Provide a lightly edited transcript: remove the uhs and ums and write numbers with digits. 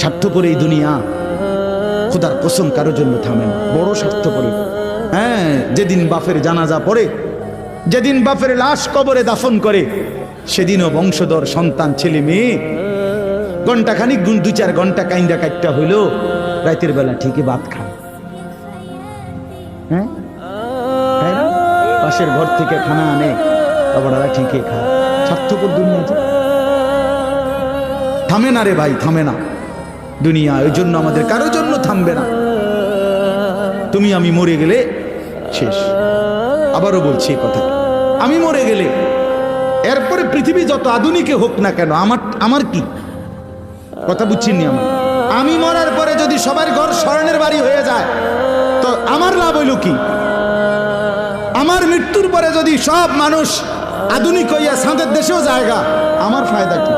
স্বার্থপর এই দুনিয়া, খোদার কসম কারোর জন্য থামে না, বড় স্বার্থপর। হ্যাঁ, যেদিন বাপের জানাজা পড়ে, যেদিন বাপের লাশ কবরে দাফন করে, সেদিনও বংশধর সন্তান ছেলে মেয়ে ঘন্টাখানিক 2-4 ঘন্টা কাইন্দা কাটটা হইল, রাতের বেলা ঠিকই ভাত খায়। হ্যাঁ, পাশের ঘর থেকে খানা আনে, বাবারা ঠিকই খায়। স্বার্থপর দুনিয়া যে থামে না রে ভাই, থামে না দুনিয়া। ওই জন্য আমাদের কারোর জন্য থামবে না। তুমি আমি মরে গেলে শেষ। আবারও বলছি কথা, আমি মরে গেলে এরপরে পৃথিবী যত আধুনিকে হোক না কেন, আমার কি কথা বুঝছিনি? আমি মরার পরে যদি সবার ঘর স্মরণের বাড়ি হয়ে যায়, তো আমার লাভ হইল কি? আমার মৃত্যুর পরে যদি সব মানুষ আধুনিক হইয়া সাঁদের দেশেও জায়গা, আমার ফায়দা কি?